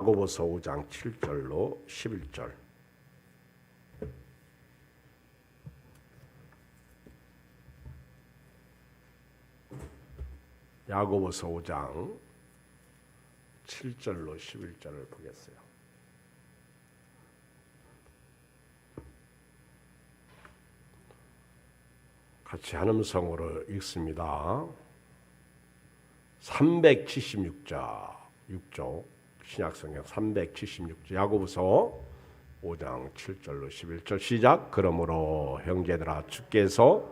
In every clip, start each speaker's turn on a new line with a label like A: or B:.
A: 야고보서 5장 7절로 11절. 야고보서 5장 7절로 11절을 보겠어요. 같이 한음성으로 읽습니다. 376자 6조 신약성경 376조 야고보서 5장 7절로 11절 시작. 그러므로 형제들아 주께서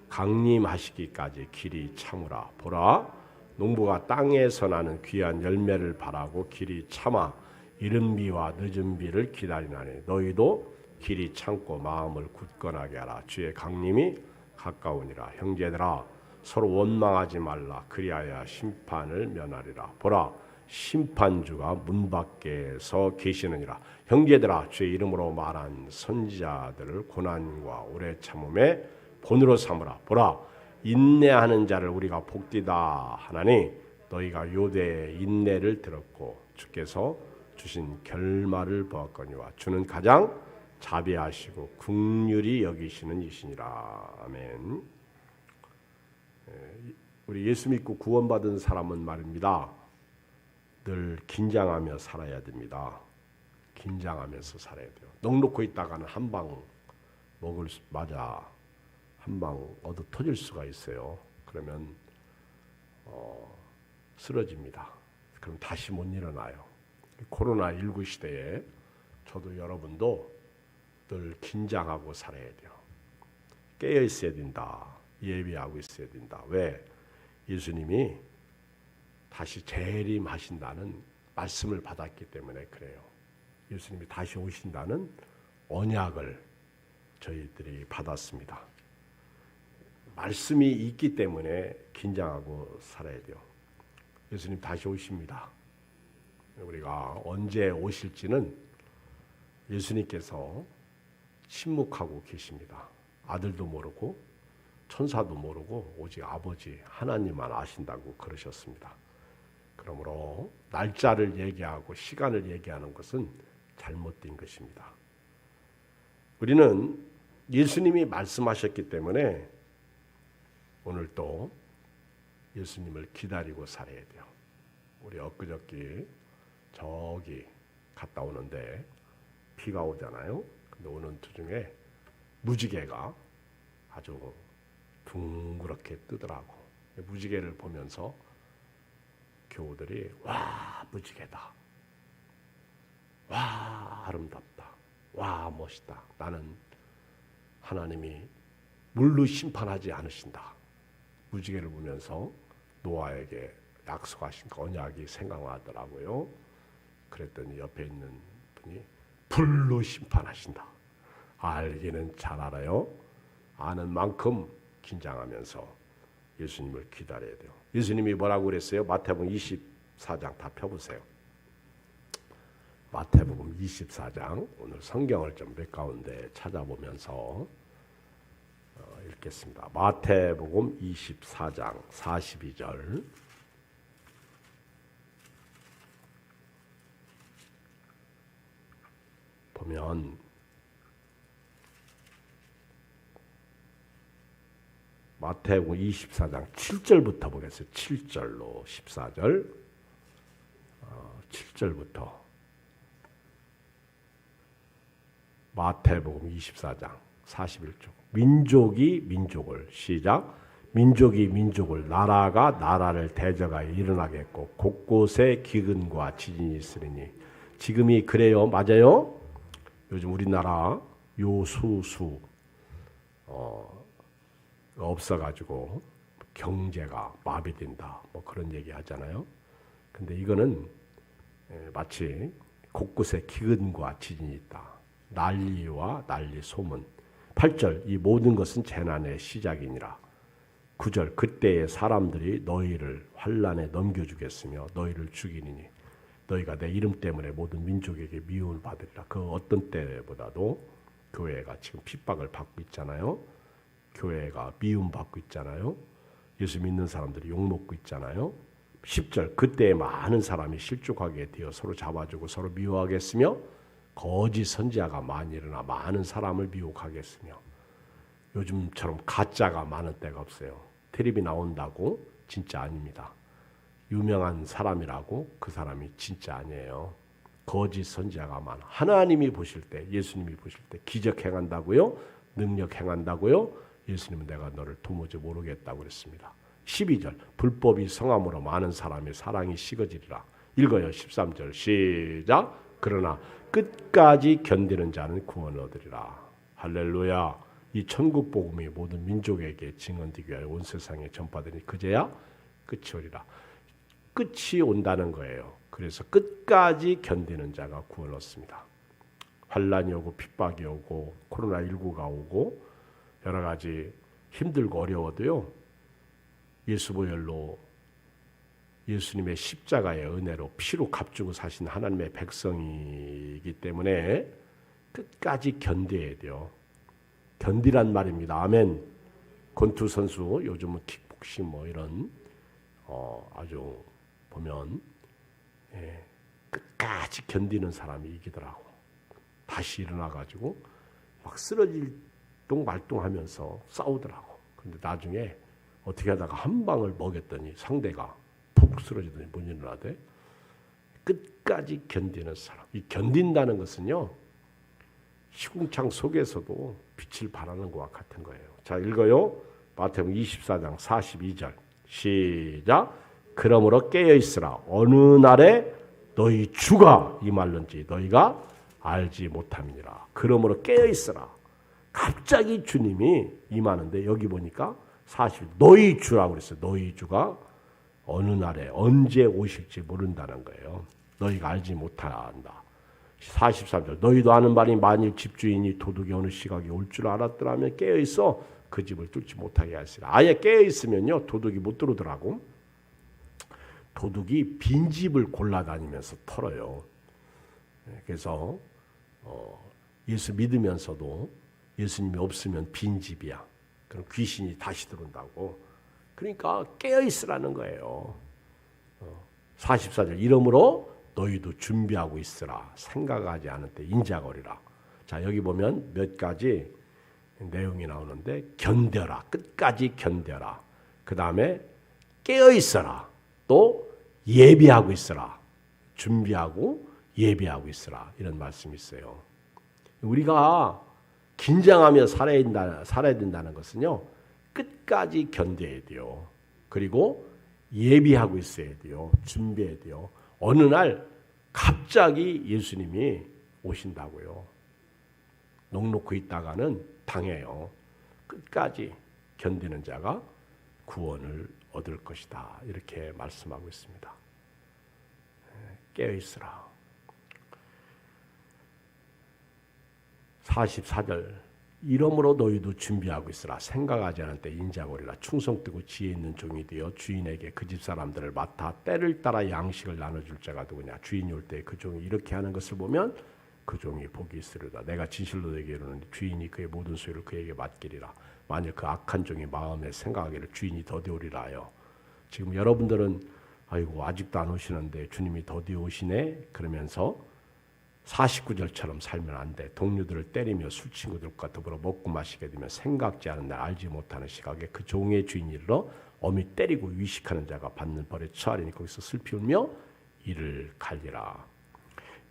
A: 강림하시기까지 길이 참으라. 보라 농부가 땅에서 나는 귀한 열매를 바라고 길이 참아 이른 비와 늦은 비를 기다리나니 너희도 길이 참고 마음을 굳건하게 하라. 주의 강림이 가까우니라. 형제들아 서로 원망하지 말라. 그리하여 심판을 면하리라. 보라 심판주가 문 밖에서 계시느니라. 형제들아 주의 이름으로 말한 선지자들을 고난과 오래 참음에 본으로 삼으라. 보라 인내하는 자를 우리가 복되다 하나니 너희가 요대의 인내를 들었고 주께서 주신 결말을 보았거니와 주는 가장 자비하시고 긍휼히 여기시는 이시니라. 아멘. 우리 예수 믿고 구원받은 사람은 말입니다. 늘 긴장하며 살아야 됩니다. 긴장하면서 살아야 돼요. 넋놓고 있다가는 한 방 맞아 한 방 얻어 터질 수가 있어요. 그러면 쓰러집니다. 그럼 다시 못 일어나요. 코로나19 시대에 저도 여러분도 늘 긴장하고 살아야 돼요. 깨어 있어야 된다. 예비하고 있어야 된다. 왜? 예수님이 다시 재림하신다는 말씀을 받았기 때문에 그래요. 예수님이 다시 오신다는 언약을 저희들이 받았습니다. 말씀이 있기 때문에 긴장하고 살아야 돼요. 예수님 다시 오십니다. 우리가 언제 오실지는 예수님께서 침묵하고 계십니다. 아들도 모르고 천사도 모르고 오직 아버지 하나님만 아신다고 그러셨습니다. 그러므로 날짜를 얘기하고 시간을 얘기하는 것은 잘못된 것입니다. 우리는 예수님이 말씀하셨기 때문에 오늘 또 예수님을 기다리고 살아야 돼요. 우리 엊그저께 저기 갔다 오는데 비가 오잖아요. 근데 오는 도중에 무지개가 아주 둥그렇게 뜨더라고. 무지개를 보면서 교우들이 와 무지개다. 와 아름답다. 와 멋있다. 나는 하나님이 물로 심판하지 않으신다. 무지개를 보면서 노아에게 약속하신 언약이 생각나더라고요. 그랬더니 옆에 있는 분이 불로 심판하신다. 알기는 잘 알아요. 아는 만큼 긴장하면서 예수님을 기다려야 돼요. 예수님이 뭐라고 그랬어요? 마태복음 24장 다 펴보세요. 마태복음 24장 오늘 성경을 좀 몇 가운데 찾아보면서 읽겠습니다. 마태복음 24장 42절 보면 마태복음 24장 7절부터 보겠어요. 7절로 14절 7절부터 마태복음 24장 41쪽 민족이 민족을 시작 민족이 민족을 나라가 나라를 대적하여 일어나겠고 곳곳에 기근과 지진이 있으리니 지금이 그래요. 맞아요? 요즘 우리나라 요수수 없어가지고 경제가 마비된다. 뭐 그런 얘기 하잖아요. 근데 이거는 마치 곳곳에 기근과 지진이 있다. 난리와 난리 소문. 8절 이 모든 것은 재난의 시작이니라. 9절 그때에 사람들이 너희를 환난에 넘겨주겠으며 너희를 죽이니 너희가 내 이름 때문에 모든 민족에게 미움을 받으리라. 그 어떤 때보다도 교회가 지금 핍박을 받고 있잖아요. 교회가 미움받고 있잖아요. 예수 믿는 사람들이 욕먹고 있잖아요. 10절 그때 많은 사람이 실족하게 되어 서로 잡아주고 서로 미워하겠으며 거짓 선지자가 많이 일어나 많은 사람을 미혹하겠으며. 요즘처럼 가짜가 많은 때가 없어요. 텔레비 나온다고 진짜 아닙니다. 유명한 사람이라고 그 사람이 진짜 아니에요. 거짓 선지자가 많아. 하나님이 보실 때, 예수님이 보실 때 기적 행한다고요? 능력 행한다고요? 예수님은 내가 너를 도무지 모르겠다고 그랬습니다. 12절 불법이 성함으로 많은 사람의 사랑이 식어지리라. 읽어요. 13절 시작. 그러나 끝까지 견디는 자는 구원을 얻으리라. 할렐루야. 이 천국 복음이 모든 민족에게 증언되기 위하여 온 세상에 전파되니 그제야 끝이 오리라. 끝이 온다는 거예요. 그래서 끝까지 견디는 자가 구원을 얻습니다. 환란이 오고 핍박이 오고 코로나19가 오고 여러 가지 힘들고 어려워도요. 예수 보혈로 예수님의 십자가의 은혜로 피로 값주고 사신 하나님의 백성이기 때문에 끝까지 견뎌야 돼요. 견디란 말입니다. 아멘. 권투 선수 요즘은 킥복싱 뭐 이런 아주 보면 끝까지 견디는 사람이 이기더라고. 다시 일어나가지고 막 쓰러질 말똥하면서 싸우더라고. 근데 나중에 어떻게 하다가 한 방을 먹였더니 상대가 푹 쓰러지더니 못 일어나대. 끝까지 견디는 사람. 이 견딘다는 것은요. 시궁창 속에서도 빛을 발하는 것과 같은 거예요. 자, 읽어요. 마태복음 24장 42절 시작. 그러므로 깨어있으라. 어느 날에 너희 주가 임할는지 너희가 알지 못함이니라. 그러므로 깨어있으라. 갑자기 주님이 임하는데 여기 보니까 사실 너희 주라고 그랬어요. 너희 주가 어느 날에 언제 오실지 모른다는 거예요. 너희가 알지 못한다. 43절 너희도 아는 바니 만일 집주인이 도둑이 어느 시각에 올 줄 알았더라면 깨어있어 그 집을 뚫지 못하게 하시라. 아예 깨어있으면요 도둑이 못 들어오더라고. 도둑이 빈집을 골라다니면서 털어요. 그래서 예수 믿으면서도 예수님이 없으면 빈집이야. 그럼 귀신이 다시 들어온다고. 그러니까 깨어있으라는 거예요. 44절 이러므로 너희도 준비하고 있으라. 생각하지 않을 때 인자가 오리라. 자, 여기 보면 몇 가지 내용이 나오는데 견뎌라. 끝까지 견뎌라. 그 다음에 깨어있어라. 또 예비하고 있으라. 준비하고 예비하고 있으라. 이런 말씀이 있어요. 우리가 긴장하며 살아야 된다는 것은요. 끝까지 견뎌야 돼요. 그리고 예비하고 있어야 돼요. 준비해야 돼요. 어느 날 갑자기 예수님이 오신다고요. 넋놓고 있다가는 당해요. 끝까지 견디는 자가 구원을 얻을 것이다. 이렇게 말씀하고 있습니다. 깨어있으라. 44절 이러므로 너희도 준비하고 있으라. 생각하지 않을 때 인자가 오리라. 충성되고 지혜 있는 종이 되어 주인에게 그 집 사람들을 맡아 때를 따라 양식을 나눠줄 자가 누구냐. 주인이 올 때 그 종이 이렇게 하는 것을 보면 그 종이 복이 있으리라. 내가 진실로 너에게 이르노니 주인이 그의 모든 소유를 그에게 맡기리라. 만일 그 악한 종이 마음에 생각하기를 주인이 더디오리라 하여. 지금 여러분들은 아이고 아직도 안 오시는데 주님이 더디 오시네 그러면서 49절처럼 살면 안 돼. 동료들을 때리며 술 친구들과 더불어 먹고 마시게 되면 생각지 않은 날 알지 못하는 시각에 그 종의 주인이 이르러 엄히 때리고 위식하는 자가 받는 벌에 처하리니 거기서 슬피 울며 이를 갈리라.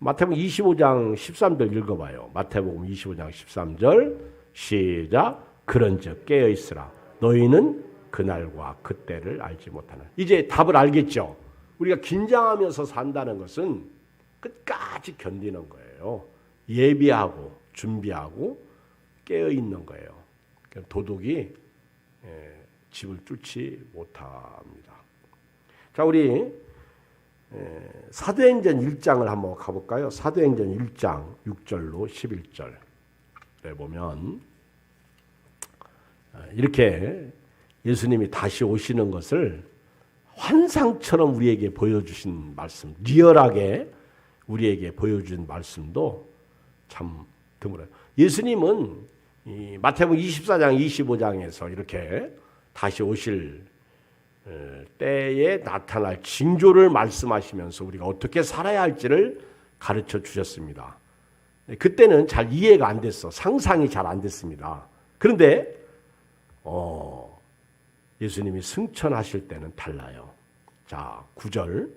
A: 마태복음 25장 13절 읽어봐요. 마태복음 25장 13절 시작. 그런즉 깨어있으라. 너희는 그날과 그때를 알지 못하는. 이제 답을 알겠죠. 우리가 긴장하면서 산다는 것은 끝까지 견디는 거예요. 예비하고 준비하고 깨어있는 거예요. 도둑이 집을 뚫지 못합니다. 자, 우리 사도행전 1장을 한번 가볼까요? 사도행전 1장 6절로 11절에 보면 이렇게 예수님이 다시 오시는 것을 환상처럼 우리에게 보여주신 말씀, 리얼하게 우리에게 보여준 말씀도 참 드물어요. 예수님은 이 마태복음 24장, 25장에서 이렇게 다시 오실 때에 나타날 징조를 말씀하시면서 우리가 어떻게 살아야 할지를 가르쳐 주셨습니다. 그때는 잘 이해가 안 됐어. 상상이 잘 안 됐습니다. 그런데 예수님이 승천하실 때는 달라요. 자, 9절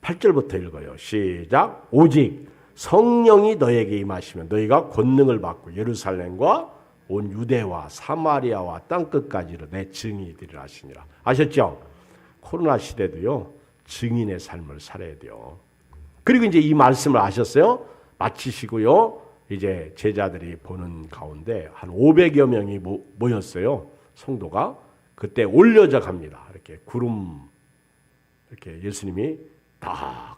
A: 8절부터 읽어요. 시작. 오직 성령이 너에게 임하시면 너희가 권능을 받고 예루살렘과 온 유대와 사마리아와 땅끝까지로 내 증인이 되리라 하시니라. 아셨죠? 코로나 시대도요. 증인의 삶을 살아야 돼요. 그리고 이제 이 말씀을 아셨어요? 마치시고요. 이제 제자들이 보는 가운데 한 500여 명이 모였어요. 성도가. 그때 올려져 갑니다. 이렇게 구름 이렇게 예수님이 딱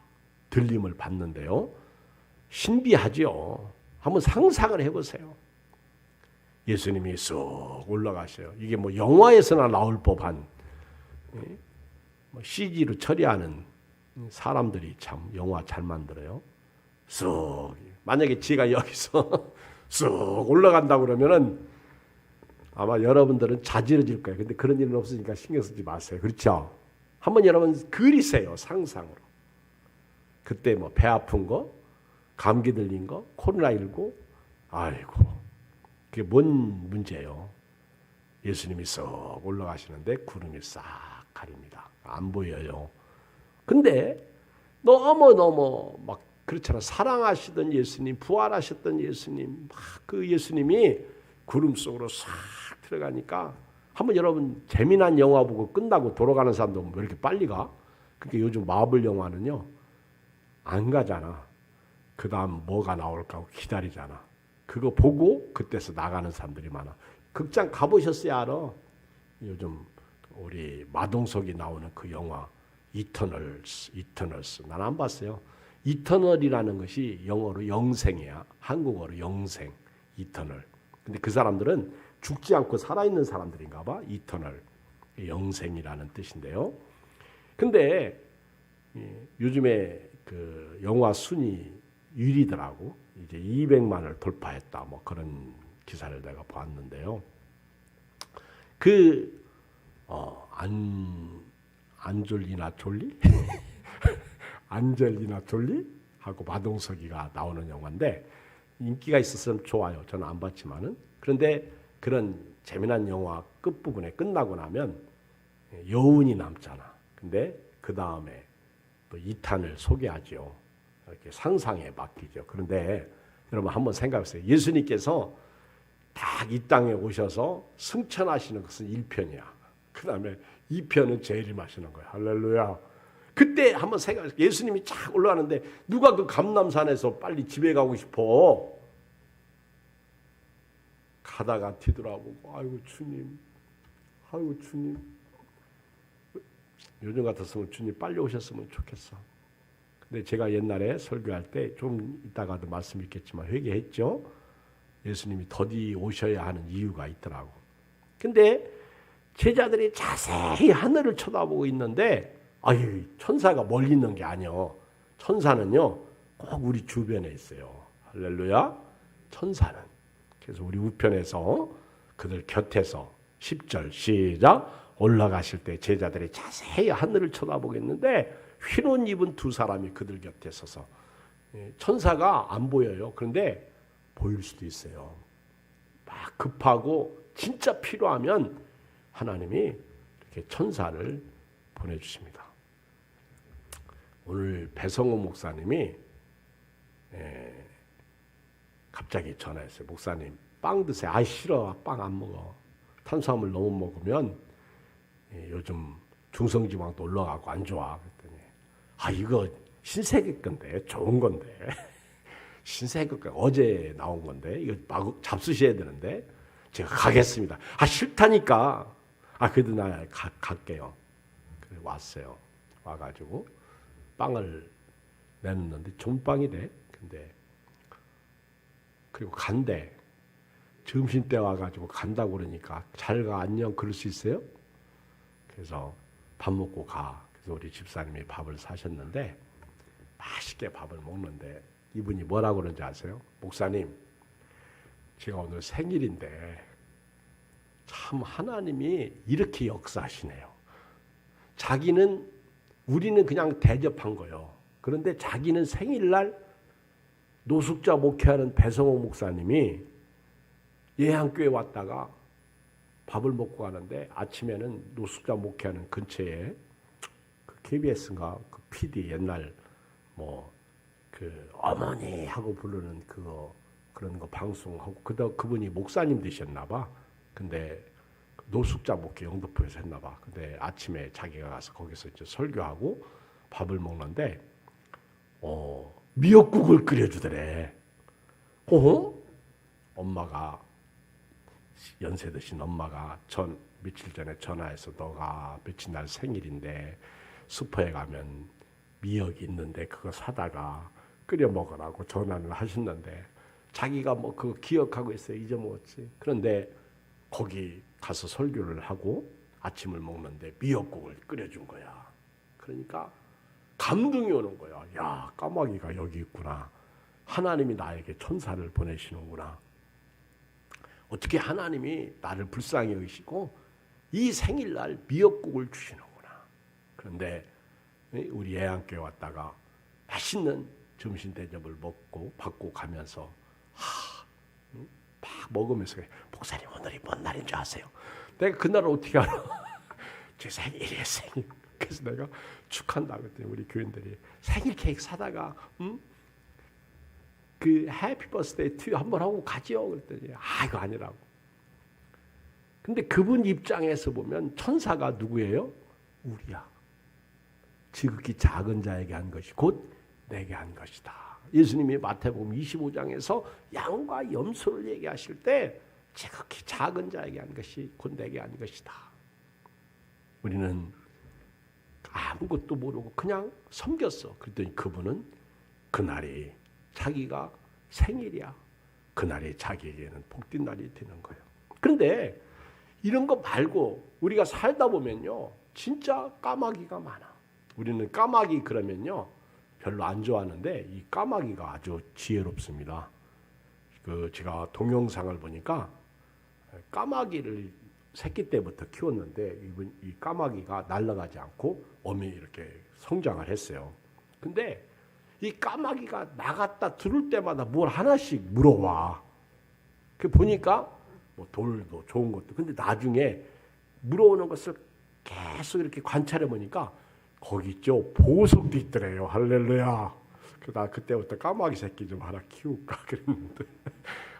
A: 들림을 받는데요. 신비하죠. 한번 상상을 해보세요. 예수님이 쏙 올라가셔요. 이게 뭐 영화에서나 나올 법한 CG로 처리하는 사람들이 참 영화 잘 만들어요. 쏙 만약에 지가 여기서 쏙 올라간다고 그러면은 아마 여러분들은 자지러질 거예요. 근데 그런 일은 없으니까 신경 쓰지 마세요. 그렇죠? 한번 여러분 그리세요. 상상으로. 그때 뭐 배 아픈 거, 감기 들린 거, 코로나19, 아이고 그게 뭔 문제예요. 예수님이 쏙 올라가시는데 구름이 싹 가립니다. 안 보여요. 근데 너무 막 그렇잖아. 사랑하시던 예수님, 부활하셨던 예수님, 막 그 예수님이 구름 속으로 싹 들어가니까 한번 여러분 재미난 영화 보고 끝나고 돌아가는 사람도 왜 이렇게 빨리 가? 그게 요즘 마블 영화는요. 안 가잖아. 그 다음 뭐가 나올까 하고 기다리잖아. 그거 보고 그때서 나가는 사람들이 많아. 극장 가보셨어야 알아. 요즘 우리 마동석이 나오는 그 영화 이터널스. 난 안 봤어요. 이터널이라는 것이 영어로 영생이야. 한국어로 영생, 이터널. 근데 그 사람들은 죽지 않고 살아있는 사람들인가 봐. 이터널, 영생이라는 뜻인데요. 근데 요즘에 그 영화 순위 1위더라고. 이제 200만을 돌파했다. 뭐 그런 기사를 내가 봤는데요. 그 안젤리나 졸리? 안젤리나 졸리? 하고 마동석이가 나오는 영화인데 인기가 있었으면 좋아요. 저는 안 봤지만은. 그런데 그런 재미난 영화 끝부분에 끝나고 나면 여운이 남잖아. 근데 그 다음에 또 2탄을 소개하죠. 이렇게 상상에 맡기죠. 그런데 여러분 한번 생각해보세요. 예수님께서 딱 이 땅에 오셔서 승천하시는 것은 1편이야. 그 다음에 2편은 재림하시는 거야. 할렐루야. 그때 한번 생각해보세요. 예수님이 쫙 올라가는데 누가 그 감람산에서 빨리 집에 가고 싶어? 가다가 뒤돌아보고 아이고 주님. 요즘 같았으면 주님 빨리 오셨으면 좋겠어. 근데 제가 옛날에 설교할 때 좀 이따가도 말씀드리겠지만 회개했죠. 예수님이 더디 오셔야 하는 이유가 있더라고. 근데 제자들이 자세히 하늘을 쳐다보고 있는데 아유 천사가 멀리 있는 게 아니요. 천사는요 꼭 우리 주변에 있어요. 할렐루야. 천사는. 그래서 우리 우편에서 그들 곁에서 10절 시작. 올라가실 때 제자들이 자세히 하늘을 쳐다보겠는데 흰 옷 입은 두 사람이 그들 곁에 서서 천사가 안 보여요. 그런데 보일 수도 있어요. 막 급하고 진짜 필요하면 하나님이 이렇게 천사를 보내주십니다. 오늘 배성호 목사님이 갑자기 전화했어요. 목사님 빵 드세요. 아 싫어. 빵 안 먹어. 탄수화물 너무 먹으면 요즘 중성지방도 올라가고 안 좋아. 그랬더니 아 이거 신세계 건데 좋은 건데 신세계 거 어제 나온 건데 이거 마구 잡수셔야 되는데 제가 가겠습니다. 아 싫다니까. 아 그래도 나 갈게요. 그래 왔어요. 와가지고 빵을 내놓는데 존빵이래. 근데 그리고 간대. 점심때 와가지고 간다고 그러니까 잘 가 안녕 그럴 수 있어요? 그래서 밥 먹고 가. 그래서 우리 집사님이 밥을 사셨는데 맛있게 밥을 먹는데 이분이 뭐라고 그러는지 아세요? 목사님 제가 오늘 생일인데 참 하나님이 이렇게 역사하시네요. 우리는 그냥 대접한 거예요. 그런데 자기는 생일날 노숙자 목회하는 배성호 목사님이 예향교회 왔다가 밥을 먹고 가는데 아침에는 노숙자 목회하는 근처에 그 KBS인가 그 PD 옛날 그 어머니 하고 부르는 그런 거 방송하고 그분이 목사님 되셨나 봐. 근데 노숙자 목회 영등포에서 했나 봐. 근데 아침에 자기가 가서 거기서 이제 설교하고 밥을 먹는데 미역국을 끓여주더래. 엄마가 연세 드신 엄마가 며칠 전에 전화해서 너가 며칠 날 생일인데 슈퍼에 가면 미역이 있는데 그거 사다가 끓여 먹으라고 전화를 하셨는데 자기가 그거 기억하고 있어요. 잊어먹었지. 그런데 거기 가서 설교를 하고 아침을 먹는데 미역국을 끓여준 거야. 그러니까 감동이 오는 거야. 야, 까마귀가 여기 있구나. 하나님이 나에게 천사를 보내시는구나. 어떻게 하나님이 나를 불쌍히 여기시고 이 생일날 미역국을 주시는구나. 그런데 우리 예양교회 왔다가 맛있는 점심 대접을 받고 가면서 막 먹으면서 목사님 오늘이 뭔 날인 줄 아세요? 내가 그날을 어떻게 알아? 제 생일이에요, 생일. 그래서 내가 축한다 그랬더니 우리 교인들이 생일 케이크 사다가 그 해피 버스데이 투 한번 하고 가지요. 그랬더니 이거 아니라고. 근데 그분 입장에서 보면 천사가 누구예요? 우리야. 지극히 작은 자에게 한 것이 곧 내게 한 것이다. 예수님이 마태복음 25장에서 양과 염소를 얘기하실 때 지극히 작은 자에게 한 것이 곧 내게 한 것이다. 우리는 아무것도 모르고 그냥 섬겼어. 그랬더니 그분은 그날이 자기가 생일이야. 그날이 자기에게는 복된 날이 되는 거예요. 그런데 이런 거 말고 우리가 살다 보면요. 진짜 까마귀가 많아. 우리는 까마귀 그러면요. 별로 안 좋아하는데 이 까마귀가 아주 지혜롭습니다. 제가 동영상을 보니까 까마귀를 새끼 때부터 키웠는데 이 까마귀가 날아가지 않고 엄히 이렇게 성장을 했어요. 근데 이 까마귀가 나갔다 들을 때마다 뭘 하나씩 물어와. 그 보니까 돌도 좋은 것도. 근데 나중에 물어오는 것을 계속 이렇게 관찰해 보니까 거기 있죠. 보석도 있더래요. 할렐루야. 나 그때부터 까마귀 새끼 좀 하나 키울까 그랬는데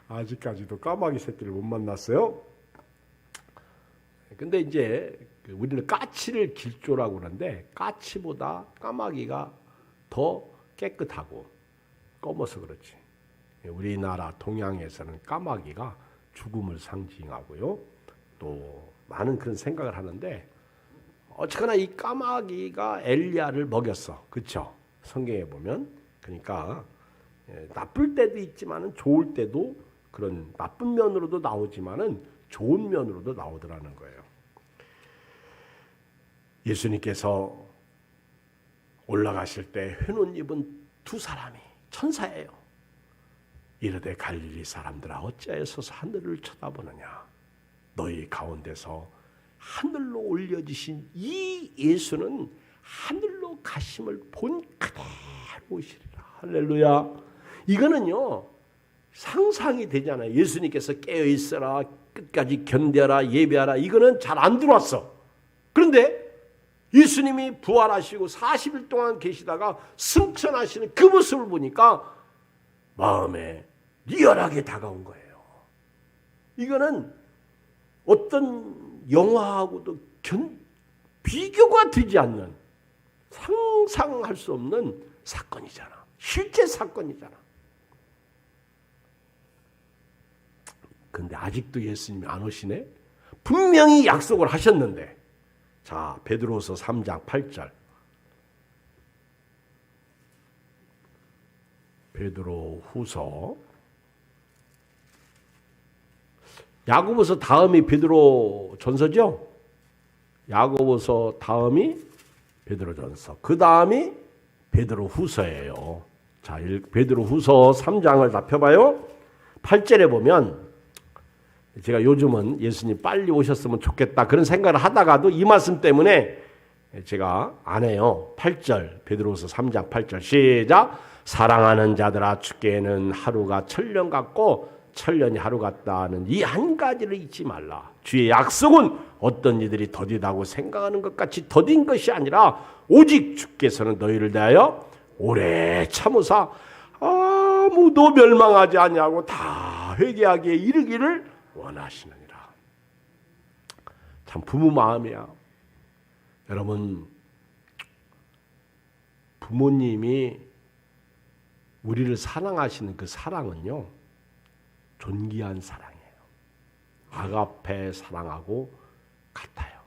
A: 아직까지도 까마귀 새끼를 못 만났어요. 근데 이제 우리는 까치를 길조라고 그러는데 까치보다 까마귀가 더 깨끗하고 검어서 그렇지. 우리나라 동양에서는 까마귀가 죽음을 상징하고요. 또 많은 그런 생각을 하는데 어쨌거나 이 까마귀가 엘리야를 먹였어. 그렇죠? 성경에 보면. 그러니까 나쁠 때도 있지만은 좋을 때도 그런 나쁜 면으로도 나오지만은 좋은 면으로도 나오더라는 거예요. 예수님께서 올라가실 때 휘는 입은 두 사람이 천사예요. 이르되 갈릴리 사람들아 어찌하여서 하늘을 쳐다보느냐. 너희 가운데서 하늘로 올려지신 이 예수는 하늘로 가심을 본 그대로 오시리라. 할렐루야. 이거는요 상상이 되잖아요. 예수님께서 깨어있어라, 끝까지 견뎌라, 예배하라. 이거는 잘 안 들어왔어. 그런데 예수님이 부활하시고 40일 동안 계시다가 승천하시는 그 모습을 보니까 마음에 리얼하게 다가온 거예요. 이거는 어떤 영화하고도 비교가 되지 않는 상상할 수 없는 사건이잖아. 실제 사건이잖아. 근데 아직도 예수님이 안 오시네? 분명히 약속을 하셨는데. 자, 베드로후서 3장 8절. 베드로후서. 야고보서 다음이 베드로전서죠? 야고보서 다음이 베드로전서. 그 다음이 베드로후서예요. 자, 베드로후서 3장을 다 펴봐요. 8절에 보면 제가 요즘은 예수님 빨리 오셨으면 좋겠다 그런 생각을 하다가도 이 말씀 때문에 제가 안 해요. 8절 베드로후서 3장 8절 시작. 사랑하는 자들아 주께는 하루가 천년 같고 천년이 하루 같다는 이 한 가지를 잊지 말라. 주의 약속은 어떤 이들이 더디다고 생각하는 것 같이 더딘 것이 아니라 오직 주께서는 너희를 대하여 오래 참으사 아무도 멸망하지 아니하고 다 회개하기에 이르기를 원하시느니라. 참 부모 마음이야. 여러분, 부모님이 우리를 사랑하시는 그 사랑은요, 존귀한 사랑이에요. 아가페 사랑하고 같아요.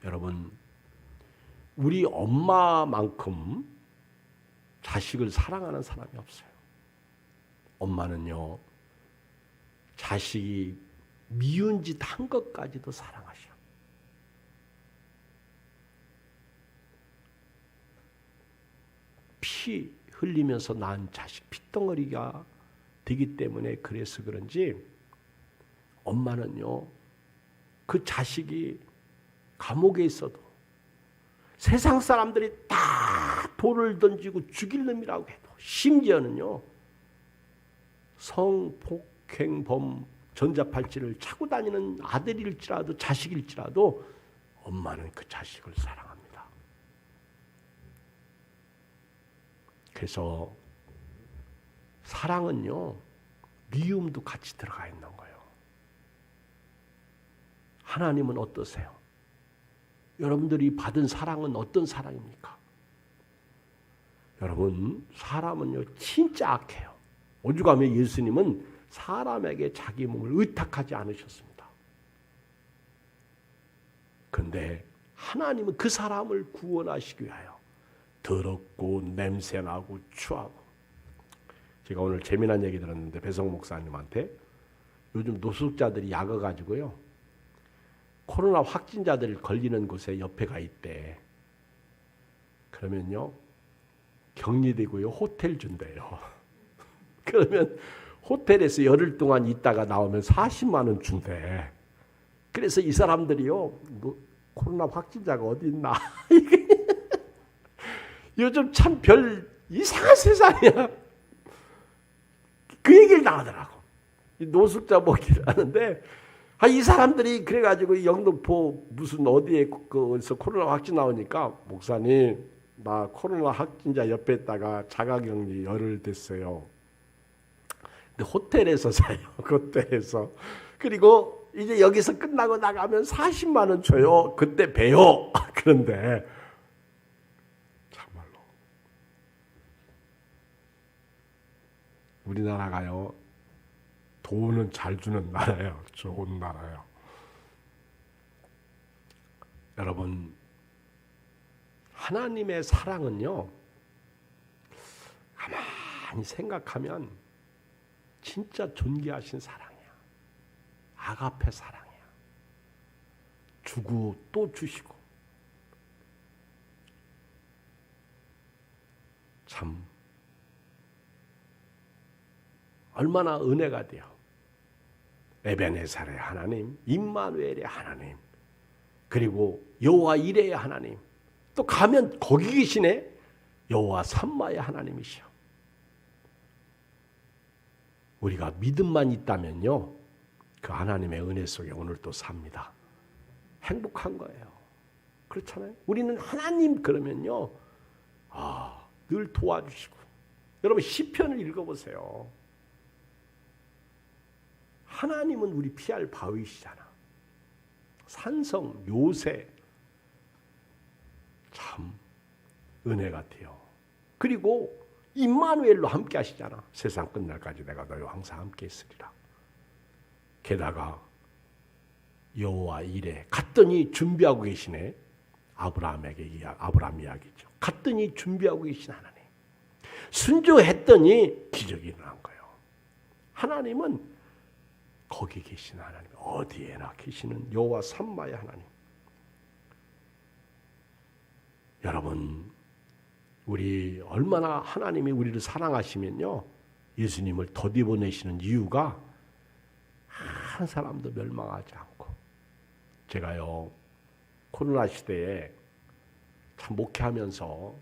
A: 여러분, 우리 엄마만큼 자식을 사랑하는 사람이 없어요. 엄마는요, 자식이 미운 짓 한 것까지도 사랑하셔. 피 흘리면서 낳은 자식 핏덩어리가 되기 때문에 그래서 그런지 엄마는요, 그 자식이 감옥에 있어도 세상 사람들이 다 돌을 던지고 죽일 놈이라고 해도 심지어는요, 성폭행범 전자팔찌를 차고 다니는 아들일지라도 자식일지라도 엄마는 그 자식을 사랑합니다. 그래서 사랑은요, 미움도 같이 들어가 있는 거예요. 하나님은 어떠세요? 여러분들이 받은 사랑은 어떤 사랑입니까? 여러분, 사람은요 진짜 악해요. 오죽하면 예수님은 사람에게 자기 몸을 의탁하지 않으셨습니다. 그런데 하나님은 그 사람을 구원하시기 위하여 더럽고 냄새나고 추하고, 제가 오늘 재미난 얘기 들었는데 배성 목사님한테 요즘 노숙자들이 약어가지고요, 코로나 확진자들 걸리는 곳에 옆에 가 있대. 그러면요, 격리되고요, 호텔 준대요. 그러면 호텔에서 열흘 동안 있다가 나오면 40만 원 준대. 그래서 이 사람들이요, 코로나 확진자가 어디 있나? 요즘 참 별 이상한 세상이야. 그 얘기를 나오더라고. 노숙자 먹기를 하는데, 이 사람들이 그래가지고 영등포 무슨 어디에 그서 코로나 확진 나오니까, 목사님 나 코로나 확진자 옆에 있다가 자가격리 열흘 됐어요. 근데 호텔에서 자요. 호텔에서. 그리고 이제 여기서 끝나고 나가면 40만 원 줘요. 그때 봬요. 그런데 참말로 우리나라가요, 돈은 잘 주는 나라예요. 좋은 나라예요. 여러분, 하나님의 사랑은요, 가만히 생각하면 진짜 존귀하신 사랑이야. 아가페 사랑이야. 주고 또 주시고. 참 얼마나 은혜가 돼요. 에베네살의 하나님, 임마누엘의 하나님, 그리고 여호와 이레의 하나님, 또 가면 거기 계시네, 여호와 삼마의 하나님이시여. 우리가 믿음만 있다면요, 그 하나님의 은혜 속에 오늘 또 삽니다. 행복한 거예요. 그렇잖아요. 우리는 하나님 그러면요, 늘 도와주시고. 여러분 시편을 읽어보세요. 하나님은 우리 피할 바위시잖아. 산성, 요새, 참 은혜 같아요. 그리고 임마누엘로 함께 하시잖아. 세상 끝날까지 내가 너희와 항상 함께 있으리라. 게다가 여호와 이레, 갔더니 준비하고 계시네. 아브라함 이야기죠. 갔더니 준비하고 계신 하나님. 순종했더니 기적이 일어난 거예요. 하나님은 거기 계신 하나님, 어디에나 계시는 여호와 삼마의 하나님. 여러분, 우리 얼마나 하나님이 우리를 사랑하시면요, 예수님을 더디 보내시는 이유가 한 사람도 멸망하지 않고. 제가요, 코로나 시대에 참 목회하면서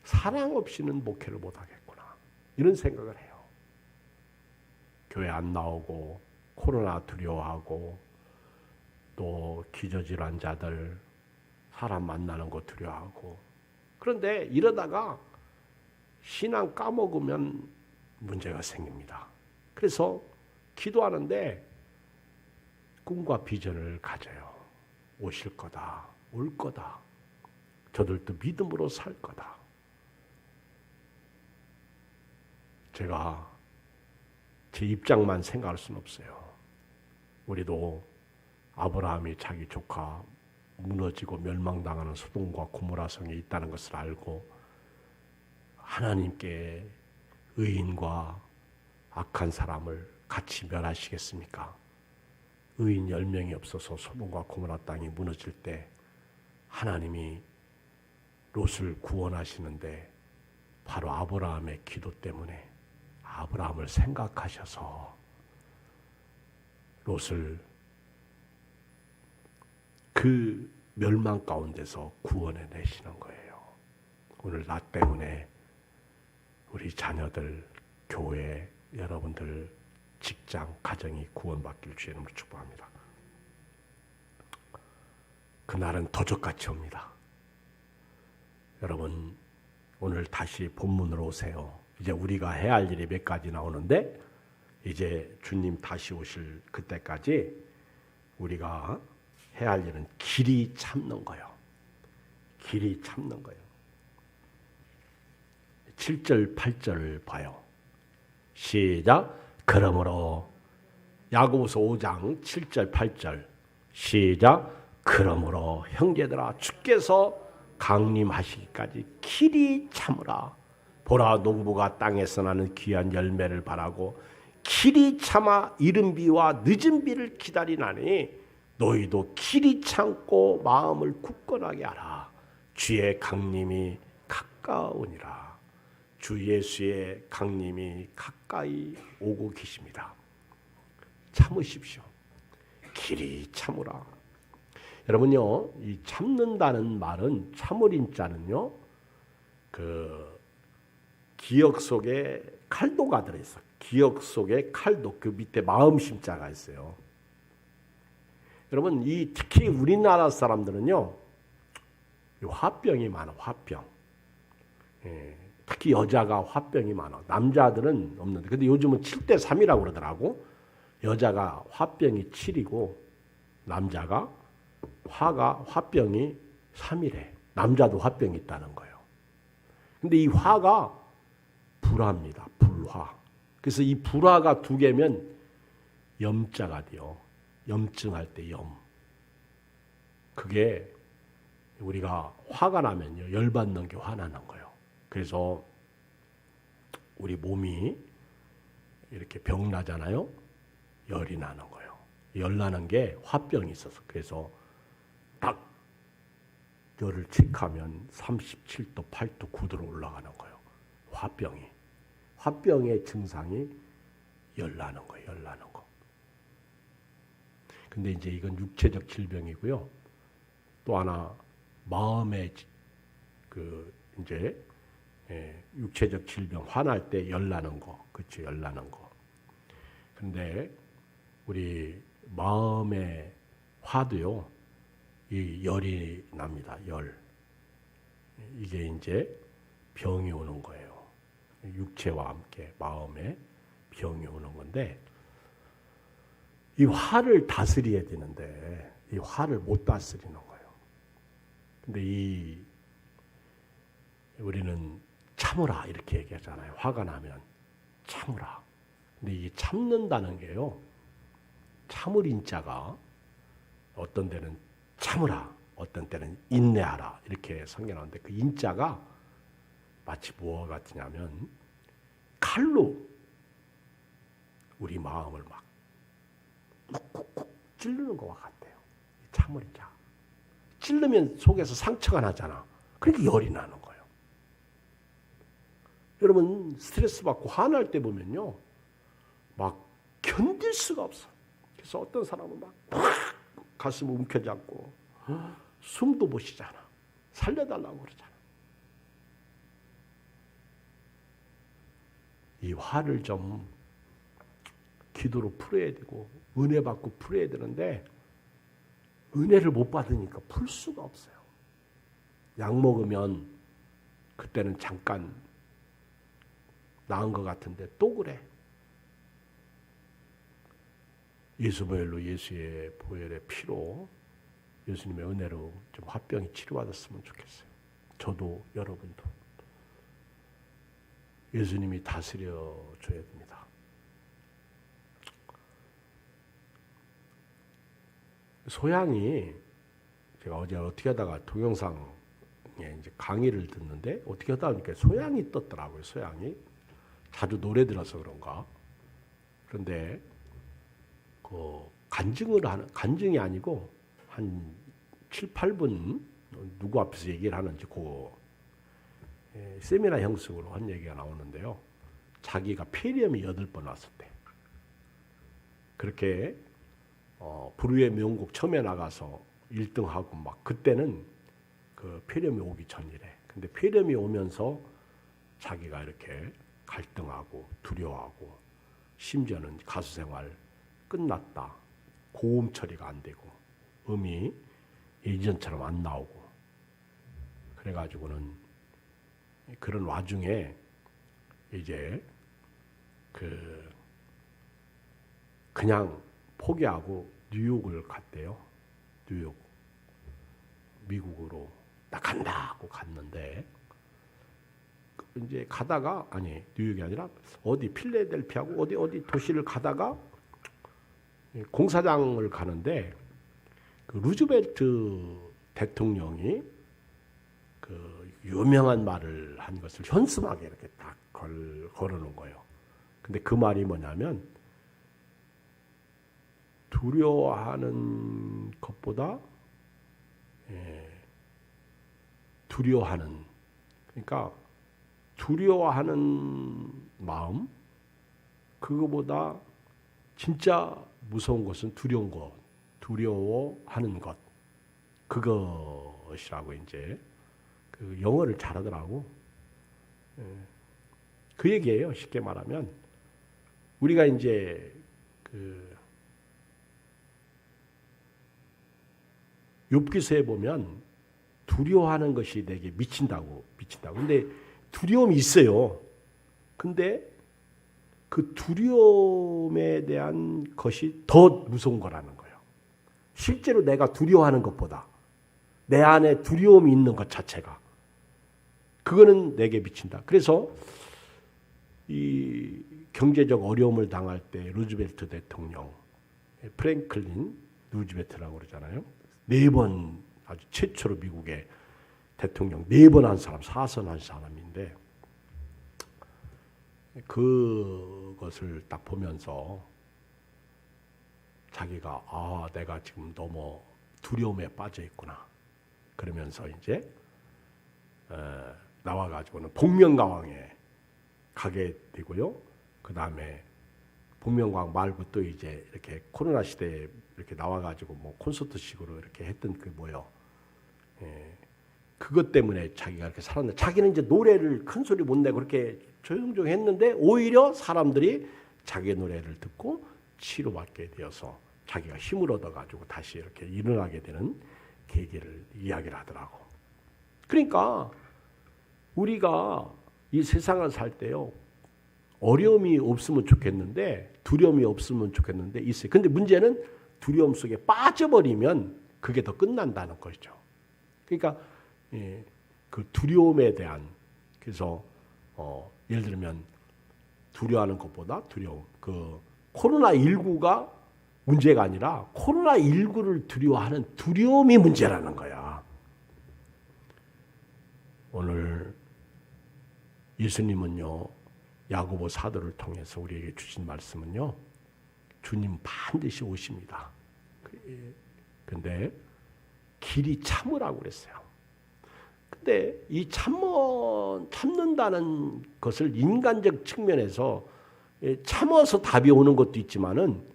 A: 사랑 없이는 목회를 못하겠구나 이런 생각을 해요. 교회 안 나오고 코로나 두려워하고 또 기저질환자들 사람 만나는 거 두려워하고 그런데 이러다가 신앙 까먹으면 문제가 생깁니다. 그래서 기도하는데 꿈과 비전을 가져요. 오실 거다. 올 거다. 저들도 믿음으로 살 거다. 제가 제 입장만 생각할 수는 없어요. 우리도 아브라함이 자기 조카 무너지고 멸망당하는 소돔과 고모라 성에 있다는 것을 알고 하나님께 의인과 악한 사람을 같이 멸하시겠습니까? 의인 10명이 없어서 소돔과 고모라 땅이 무너질 때 하나님이 롯을 구원하시는데 바로 아브라함의 기도 때문에 아브라함을 생각하셔서 롯을 그 멸망 가운데서 구원해 내시는 거예요. 오늘 나 때문에 우리 자녀들, 교회, 여러분들, 직장, 가정이 구원받길 주의 이름으로 축복합니다. 그날은 도적같이 옵니다. 여러분 오늘 다시 본문으로 오세요. 이제 우리가 해야 할 일이 몇 가지 나오는데 이제 주님 다시 오실 그때까지 우리가 해야 할 일은 길이 참는 거예요. 길이 참는 거예요. 7절, 8절을 봐요. 시작. 그러므로 야고보서 5장 7절, 8절 시작. 그러므로 형제들아 주께서 강림하시기까지 길이 참으라. 보라 농부가 땅에서 나는 귀한 열매를 바라고 길이 참아 이른 비와 늦은 비를 기다리나니 너희도 길이 참고 마음을 굳건하게 하라. 주의 강림이 가까우니라. 주 예수의 강림이 가까이 오고 계십니다. 참으십시오. 길이 참으라. 여러분요, 이 참는다는 말은 참으린 자는요, 그 기억 속에 칼도가 들어있어. 기억 속에 칼도 그 밑에 마음심자가 있어요. 여러분 이 특히 우리나라 사람들은요, 화병이 많아. 화병. 예, 특히 여자가 화병이 많아. 남자들은 없는데. 근데 요즘은 7대3이라고 그러더라고. 여자가 화병이 7이고 남자가 화병이 3이래. 남자도 화병이 있다는 거예요. 근데 이 화가 불화입니다. 불화. 그래서 이 불화가 2개면 염자가 돼요. 염증할 때 염. 그게 우리가 화가 나면요, 열받는 게 화나는 거예요. 그래서 우리 몸이 이렇게 병 나잖아요. 열이 나는 거예요. 열 나는 게 화병이 있어서. 그래서 딱 열을 체크하면 37도, 8도, 9도로 올라가는 거예요. 화병이. 화병의 증상이 열 나는 거예요. 열 나는 거. 근데 이제 이건 육체적 질병이고요. 또 하나 마음의 그 이제 육체적 질병, 화날 때 열 나는 거, 그렇죠? 열 나는 거. 근데 우리 마음의 화도요, 이 열이 납니다. 열. 이게 이제 병이 오는 거예요. 육체와 함께 마음에 병이 오는 건데, 이 화를 다스려야 되는데 이 화를 못 다스리는 거예요. 근데 우리는 참으라 이렇게 얘기하잖아요. 화가 나면 참으라. 근데 이 참는다는 게요, 참으린 자가 어떤 때는 참으라, 어떤 때는 인내하라 이렇게 성경하는데, 그 인자가 마치 무엇 같으냐면 칼로 우리 마음을 막 쿡쿡쿡 찌르는 것과 같아요. 참으린 자. 찌르면 속에서 상처가 나잖아. 그러니까 열이 나는 거예요. 여러분 스트레스 받고 화날 때 보면요, 막 견딜 수가 없어. 그래서 어떤 사람은 막 가슴을 움켜잡고 숨도 못 쉬잖아. 살려달라고 그러잖아. 이 화를 좀 기도로 풀어야 되고 은혜 받고 풀어야 되는데 은혜를 못 받으니까 풀 수가 없어요. 약 먹으면 그때는 잠깐 나은 것 같은데 또 그래. 예수 보혈로 예수의 보혈의 피로 예수님의 은혜로 좀 화병이 치료받았으면 좋겠어요. 저도 여러분도 예수님이 다스려 줘야 됩니다. 소양이 제가 어제 어떻게 하다가 동영상에 이제 강의를 듣는데 어떻게 하다 보니까 소양이 떴더라고요. 소양이 자주 노래 들어서 그런가. 그런데 그 간증이 아니고 한 7, 8분 누구 앞에서 얘기를 하는지 그 세미나 형식으로 한 얘기가 나오는데요. 자기가 폐렴이 8번 왔었대. 그렇게 불후의 명곡 처음에 나가서 1등하고 막 그때는 그 폐렴이 오기 전이래. 근데 폐렴이 오면서 자기가 이렇게 갈등하고 두려워하고 심지어는 가수 생활 끝났다. 고음 처리가 안 되고 음이 예전처럼 안 나오고 그래가지고는 그런 와중에 이제 그냥 포기하고 뉴욕을 갔대요. 뉴욕 미국으로 나 간다 하고 갔는데 이제 가다가 아니 뉴욕이 아니라 어디 필라델피아고 어디 도시를 가다가 공사장을 가는데 그 루즈벨트 대통령이 그 유명한 말을 한 것을 현수막에 이렇게 딱 걸어놓은 거예요. 근데 그 말이 뭐냐면 두려워하는 것보다 두려워하는 그러니까 두려워하는 마음 그거보다 진짜 무서운 것은 두려운 것, 두려워하는 것 그것이라고 이제 그 영어를 잘하더라고. 그 얘기예요. 쉽게 말하면 우리가 이제 그 욥기서에 보면 두려워하는 것이 내게 미친다고. 근데 두려움이 있어요. 근데 그 두려움에 대한 것이 더 무서운 거라는 거예요. 실제로 내가 두려워하는 것보다 내 안에 두려움이 있는 것 자체가 그거는 내게 미친다. 그래서 이 경제적 어려움을 당할 때 루즈벨트 대통령, 프랭클린 루즈벨트라고 그러잖아요. 4번 아주 최초로 미국의 대통령 4번 한 사람, 4선한 사람인데 그것을 딱 보면서 자기가 내가 지금 너무 두려움에 빠져 있구나. 그러면서 이제 나와가지고는 복면가왕에 가게 되고요. 그 다음에 복면가왕 말고 또 이제 이렇게 코로나 시대에 이렇게 나와가지고 뭐 콘서트식으로 이렇게 했던 그 뭐요. 그것 때문에 자기가 이렇게 살았는데 자기는 이제 노래를 큰 소리 못 내고 그렇게 조용조용 했는데 오히려 사람들이 자기의 노래를 듣고 치료받게 되어서 자기가 힘을 얻어가지고 다시 이렇게 일어나게 되는 계기를 이야기를 하더라고. 그러니까 우리가 이 세상을 살 때요. 어려움이 없으면 좋겠는데 두려움이 없으면 좋겠는데 있어요. 근데 문제는 두려움 속에 빠져버리면 그게 더 끝난다는 거죠. 그러니까 그 두려움에 대한 그래서 예를 들면 두려워하는 것보다 두려움. 그 코로나19가 문제가 아니라 코로나19를 두려워하는 두려움이 문제라는 거야. 오늘 예수님은요. 야고보 사도를 통해서 우리에게 주신 말씀은요. 주님 반드시 오십니다. 근데 길이 참으라고 그랬어요. 근데 이 참는다는 것을 인간적 측면에서 참아서 답이 오는 것도 있지만은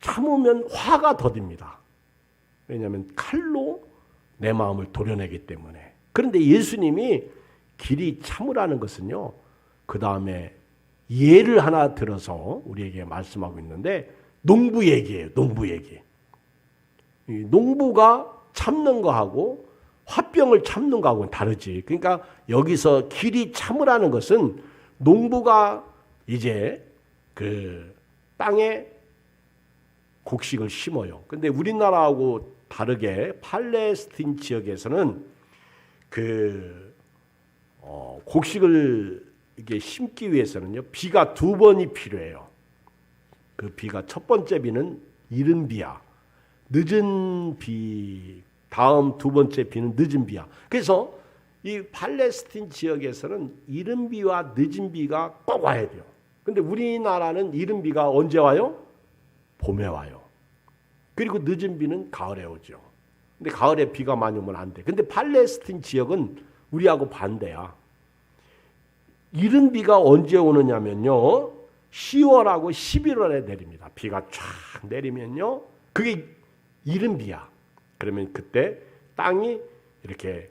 A: 참으면 화가 더딥니다. 왜냐하면 칼로 내 마음을 도려내기 때문에. 그런데 예수님이 길이 참으라는 것은요, 그 다음에 예를 하나 들어서 우리에게 말씀하고 있는데, 농부 얘기예요. 농부 얘기. 농부가 참는 거하고 화병을 참는 거하고는 다르지. 그러니까 여기서 길이 참으라는 것은 농부가 이제 그 땅에 곡식을 심어요. 근데 우리나라하고 다르게 팔레스틴 지역에서는 그 곡식을 이게 심기 위해서는요, 비가 2번이 필요해요. 그 비가 첫 번째 비는 이른 비야. 늦은 비, 다음 2번째 비는 늦은 비야. 그래서 이 팔레스틴 지역에서는 이른 비와 늦은 비가 꼭 와야 돼요. 근데 우리나라는 이른 비가 언제 와요? 봄에 와요. 그리고 늦은 비는 가을에 오죠. 근데 가을에 비가 많이 오면 안 돼. 근데 팔레스틴 지역은 우리하고 반대야. 이른 비가 언제 오느냐면요, 10월하고 11월에 내립니다. 비가 쫙 내리면요, 그게 이른 비야. 그러면 그때 땅이 이렇게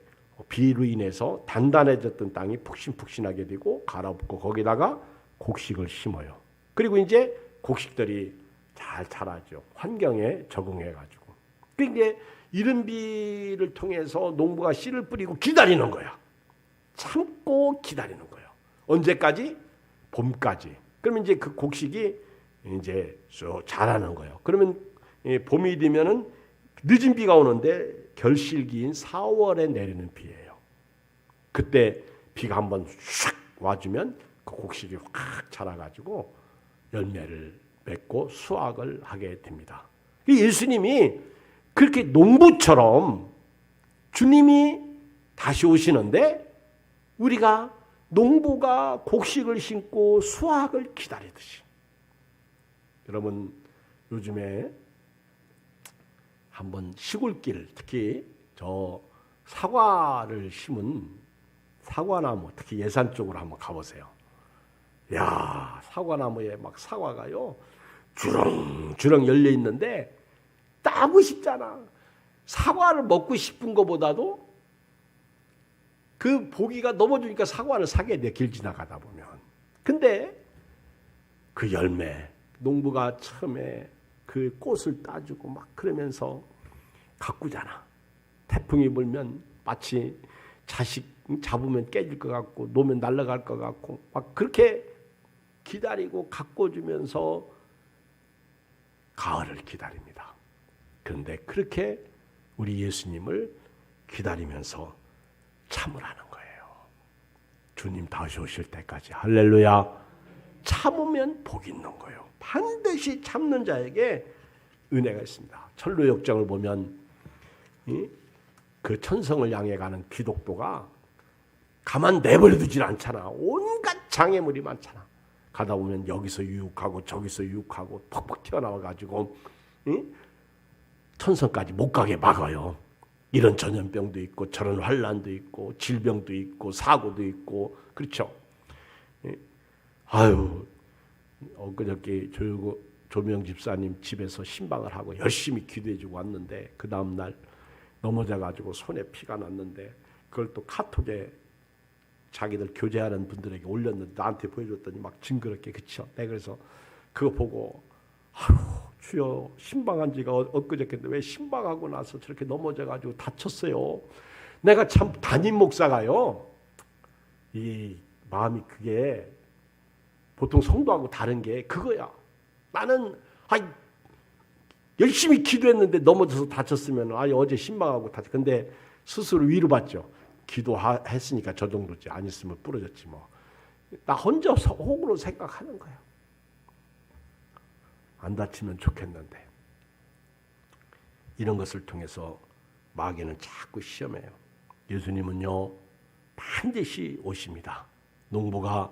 A: 비로 인해서 단단해졌던 땅이 푹신푹신하게 되고 갈아엎고 거기다가 곡식을 심어요. 그리고 이제 곡식들이 잘 자라죠. 환경에 적응해가지고. 그러니까 이른 비를 통해서 농부가 씨를 뿌리고 기다리는 거야. 참고 기다리는 거예요. 언제까지? 봄까지. 그러면 이제 그 곡식이 이제 쭉 자라는 거예요. 그러면 봄이 되면은 늦은 비가 오는데 결실기인 4월에 내리는 비예요. 그때 비가 한번 슉 와주면 그 곡식이 확 자라가지고 열매를 맺고 수확을 하게 됩니다. 예수님이 그렇게 농부처럼 주님이 다시 오시는데 우리가 농부가 곡식을 심고 수확을 기다리듯이, 여러분 요즘에 한번 시골길, 특히 저 사과를 심은 사과나무, 특히 예산 쪽으로 한번 가보세요. 야, 사과나무에 막 사과가요 주렁주렁 열려 있는데 따고 싶잖아. 사과를 먹고 싶은 것보다도 그 보기가 넘어지니까 사과를 사게 돼, 길 지나가다 보면. 근데 그 열매, 농부가 처음에 그 꽃을 따주고 막 그러면서 가꾸잖아. 태풍이 불면 마치 자식 잡으면 깨질 것 같고 놓으면 날아갈 것 같고 막 그렇게 기다리고 가꿔주면서 가을을 기다립니다. 그런데 그렇게 우리 예수님을 기다리면서 참으라는 거예요. 주님 다시 오실 때까지. 할렐루야. 참으면 복이 있는 거예요. 반드시 참는 자에게 은혜가 있습니다. 철로 역정을 보면 그 천성을 향해 가는 기독도가 가만 내버려두질 않잖아. 온갖 장애물이 많잖아. 가다 보면 여기서 유혹하고 저기서 유혹하고 퍽퍽 튀어나와가지고 천성까지 못 가게 막아요. 이런 전염병도 있고 저런 환란도 있고 질병도 있고 사고도 있고 그렇죠. 아유, 엊그저께 조명 집사님 집에서 신방을 하고 열심히 기도해주고 왔는데 그 다음날 넘어져가지고 손에 피가 났는데 그걸 또 카톡에 자기들 교제하는 분들에게 올렸는데 나한테 보여줬더니 막 징그럽게, 그쵸? 내가 그래서 그거 보고 아유, 주여, 신방한 지가 엊그저께인데 왜 신방하고 나서 저렇게 넘어져가지고 다쳤어요. 내가 참 담임 목사가요, 이 마음이 그게 보통 성도하고 다른 게 그거야. 나는 열심히 기도했는데 넘어져서 다쳤으면 어제 신방하고 다쳤. 근데 스스로 위로받죠. 기도했으니까 저 정도지. 안 있으면 부러졌지 뭐. 나 혼자 속으로 생각하는 거야. 안 다치면 좋겠는데. 이런 것을 통해서 마귀는 자꾸 시험해요. 예수님은요 반드시 오십니다. 농부가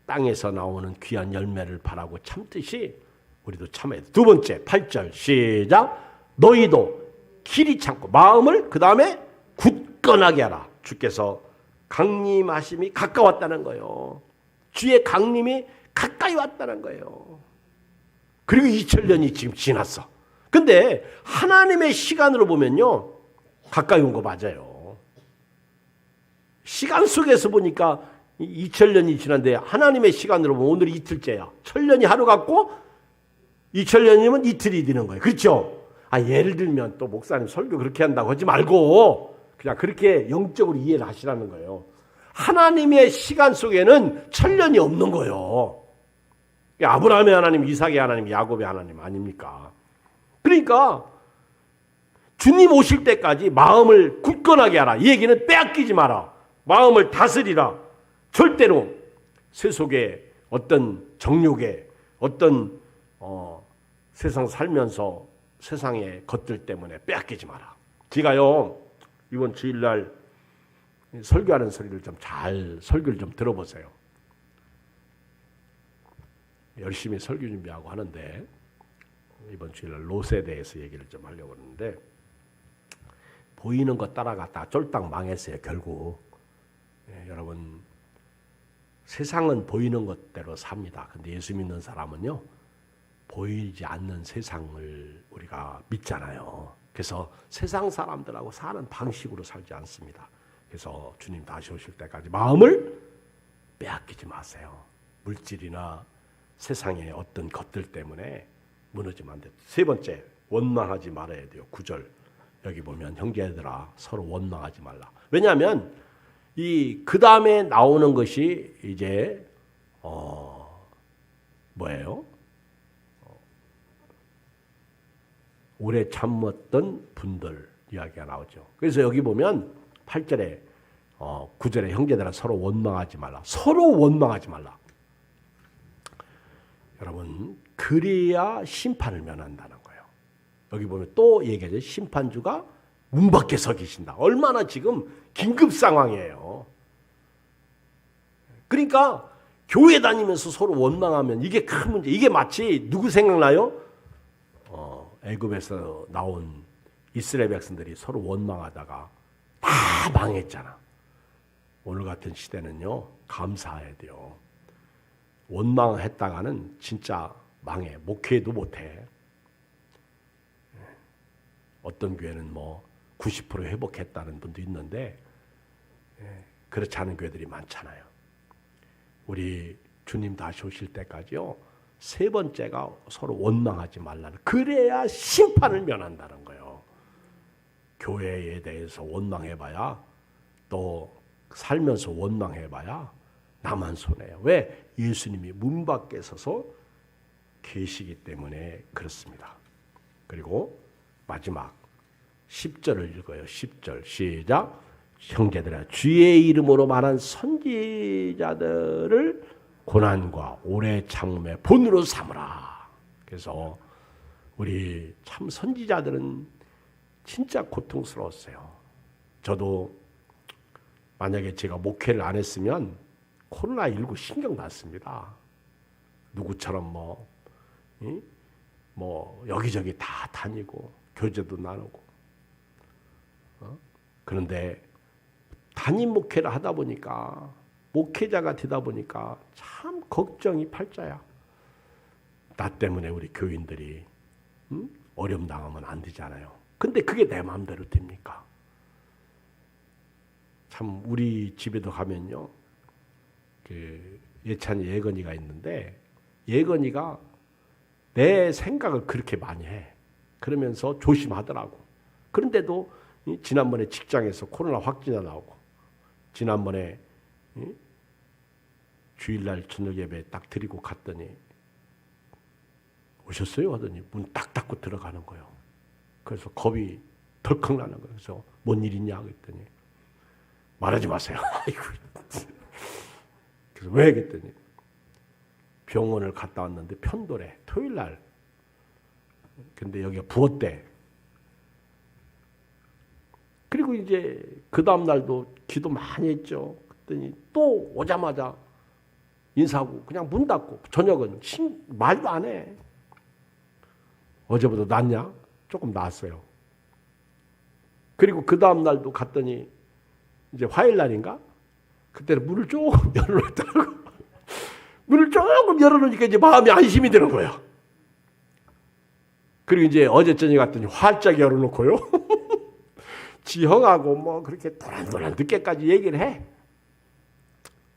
A: 땅에서 나오는 귀한 열매를 바라고 참듯이 우리도 참아야 돼. 두 번째 8절 시작. 너희도 길이 참고 마음을 그 다음에 굳건하게 하라. 주께서 강림하심이 가까웠다는 거예요. 주의 강림이 가까이 왔다는 거예요. 그리고 2000년이 지금 지났어. 근데 하나님의 시간으로 보면요, 가까이 온 거 맞아요. 시간 속에서 보니까 2000년이 지난데 하나님의 시간으로 보면 오늘이 이틀째야. 1000년이 하루 같고 2000년이면 이틀이 되는 거예요. 그렇죠? 예를 들면 또 목사님 설교 그렇게 한다고 하지 말고 그냥 그렇게 영적으로 이해를 하시라는 거예요. 하나님의 시간 속에는 1000년이 없는 거예요. 아브라함의 하나님, 이삭의 하나님, 야곱의 하나님 아닙니까? 그러니까 주님 오실 때까지 마음을 굳건하게 하라. 이 얘기는 빼앗기지 마라. 마음을 다스리라. 절대로 세속의 어떤 정욕에 어떤 세상 살면서 세상의 것들 때문에 빼앗기지 마라. 제가요 이번 주일날 설교하는 소리를 좀 잘 설교를 좀 들어보세요. 열심히 설교 준비하고 하는데 이번 주일날 롯에 대해서 얘기를 좀 하려고 하는데 보이는 것 따라갔다가 쫄딱 망했어요. 결국 여러분 세상은 보이는 것대로 삽니다. 근데 예수 믿는 사람은요 보이지 않는 세상을 우리가 믿잖아요. 그래서 세상 사람들하고 사는 방식으로 살지 않습니다. 그래서 주님 다시 오실 때까지 마음을 빼앗기지 마세요. 물질이나 세상의 어떤 것들 때문에 무너지면 안 돼요. 세 번째, 원망하지 말아야 돼요. 9절 여기 보면 형제들아 서로 원망하지 말라. 왜냐하면 그 다음에 나오는 것이 이제 뭐예요? 오래 참았던 분들 이야기가 나오죠. 그래서 여기 보면 8절에 9절에 형제들아 서로 원망하지 말라. 서로 원망하지 말라. 여러분 그래야 심판을 면한다는 거예요. 여기 보면 또 얘기하죠. 심판주가 문 밖에 서 계신다. 얼마나 지금 긴급 상황이에요. 그러니까 교회 다니면서 서로 원망하면 이게 큰 문제. 이게 마치 누구 생각나요? 애굽에서 나온 이스라엘 백성들이 서로 원망하다가 다 망했잖아. 오늘 같은 시대는요 감사해야 돼요. 원망했다가는 진짜 망해. 목회도 못해. 어떤 교회는 90% 회복했다는 분도 있는데 그렇지 않은 교회들이 많잖아요. 우리 주님 다시 오실 때까지요. 세 번째가 서로 원망하지 말라는. 그래야 심판을 면한다는 거예요. 교회에 대해서 원망해봐야 또 살면서 원망해봐야 나만 손해요. 왜? 예수님이 문 밖에 서서 계시기 때문에 그렇습니다. 그리고 마지막 10절을 읽어요. 10절 시작. 형제들아 주의 이름으로 말한 선지자들을 고난과 오래 참음의 본으로 삼으라. 그래서 우리 참 선지자들은 진짜 고통스러웠어요. 저도 만약에 제가 목회를 안 했으면 코로나19 신경 났습니다. 누구처럼 여기저기 다 다니고 교제도 나누고 그런데 담임 목회를 하다 보니까 목회자가 되다 보니까 참 걱정이 팔자야. 나 때문에 우리 교인들이 어려움 당하면 안 되잖아요. 근데 그게 내 마음대로 됩니까? 참 우리 집에도 가면요. 예찬이 예건이가 있는데 예건이가 내 생각을 그렇게 많이 해. 그러면서 조심하더라고. 그런데도 지난번에 직장에서 코로나 확진자 나오고 지난번에 주일날 저녁 예배 딱 드리고 갔더니 오셨어요? 하더니 문 딱 닫고 들어가는 거예요. 그래서 겁이 덜컥 나는 거예요. 그래서 뭔 일 있냐 그랬더니 말하지 마세요. 그래서 왜? 그랬더니 병원을 갔다 왔는데 편도래. 토요일날. 근데 여기가 부었대. 그리고 이제 그 다음날도 기도 많이 했죠. 그랬더니 또 오자마자 인사하고 그냥 문 닫고 저녁은 말도 안 해. 어제보다 낫냐? 조금 나았어요. 그리고 그 다음날도 갔더니 이제 화요일날인가? 그때는 문을 조금 열어놓더라고. 문을 조금 열어놓으니까 이제 마음이 안심이 되는 거야. 그리고 이제 어제 저녁 갔더니 활짝 열어놓고요. 지 형하고 뭐 그렇게 도란도란 늦게까지 얘기를 해.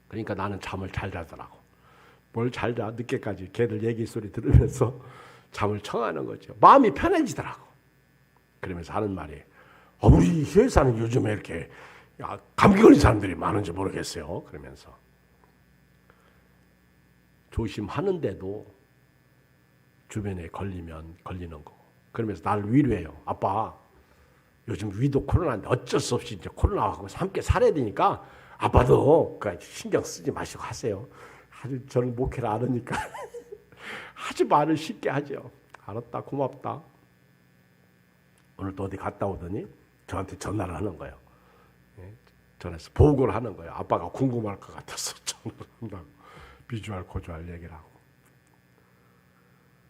A: 그러니까 나는 잠을 잘 자더라고. 뭘 잘 자? 늦게까지 걔들 얘기 소리 들으면서 잠을 청하는 거죠. 마음이 편해지더라고. 그러면서 하는 말이 우리 회사는 요즘에 이렇게 감기 걸린 사람들이 많은지 모르겠어요. 그러면서 조심하는데도 주변에 걸리면 걸리는 거고. 그러면서 나를 위로해요. 아빠 요즘 위도 코로나인데 어쩔 수 없이 이제 코로나하고 함께 살아야 되니까 아빠도 신경 쓰지 마시고 하세요. 아주 저는 목회를 알으니까 아주 말을 쉽게 하죠. 알았다, 고맙다. 오늘 또 어디 갔다 오더니 저한테 전화를 하는 거예요. 전화해서 보고를 하는 거예요. 아빠가 궁금할 것 같아서 전화를 한다고. 비주얼 고주얼 얘기를 하고.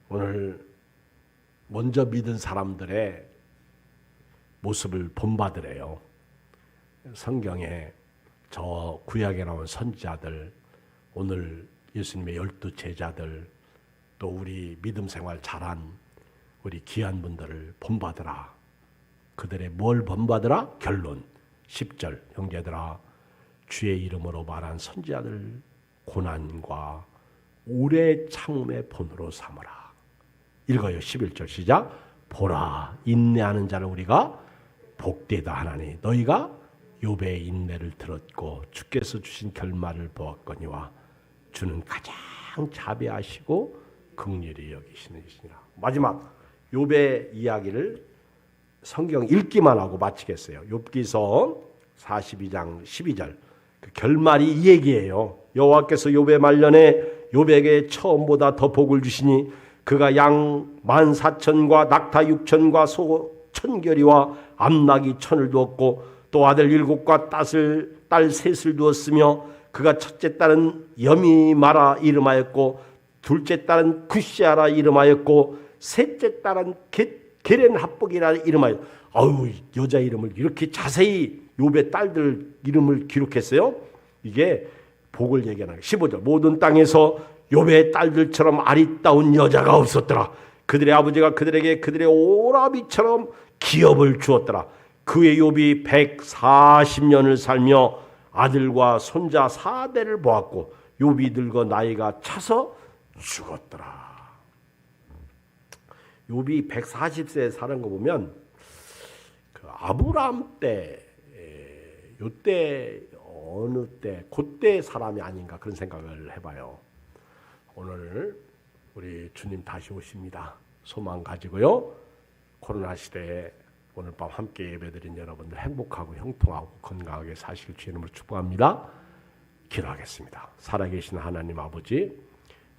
A: 오늘 먼저 믿은 사람들의 모습을 본받으래요. 성경에 저 구약에 나온 선지자들, 오늘 예수님의 12 제자들, 또 우리 믿음 생활 잘한 우리 귀한 분들을 본받으라. 그들의 뭘 본받으라? 결론 10절 형제들아 주의 이름으로 말한 선지자들 고난과 오래 참음의 본으로 삼으라. 읽어요. 11절 시작. 보라 인내하는 자를 우리가 복되다 하나니 너희가 욥의 인내를 들었고 주께서 주신 결말을 보았거니와 주는 가장 자비하시고 긍휼히 여기시는 이시니라. 마지막 욥의 이야기를 성경 읽기만 하고 마치겠어요. 욥기서 42장 12절 그 결말이 이 얘기예요. 여호와께서 욥의 말년에 욥에게 처음보다 더 복을 주시니 그가 양 14,000과 낙타 6,000과 소 1,000결이와 암나귀 1,000을 두었고 또 아들 7과 딸 3을 두었으며 그가 첫째 딸은 여미마라 이름하였고 둘째 딸은 굿시아라 이름하였고 셋째 딸은 게렌합복이라 이름하였. 아유 여자 이름을 이렇게 자세히 욥의 딸들 이름을 기록했어요. 이게 복을 얘기하는 거예요. 15절 모든 땅에서 욥의 딸들처럼 아리따운 여자가 없었더라. 그들의 아버지가 그들에게 그들의 오라비처럼 기업을 주었더라. 그의 욥이 140년을 살며 아들과 손자 4대를 보았고 욥이 늙어 나이가 차서 죽었더라. 욥이 140세에 사는 거 보면 그 아브라함 때 요때 어느 때 그때 사람이 아닌가 그런 생각을 해봐요. 오늘 우리 주님 다시 오십니다. 소망 가지고요. 코로나 시대에 오늘 밤 함께 예배드린 여러분들 행복하고 형통하고 건강하게 사실 주의 이름으로 축복합니다. 기도하겠습니다. 살아계신 하나님 아버지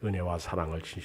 A: 은혜와 사랑을 진실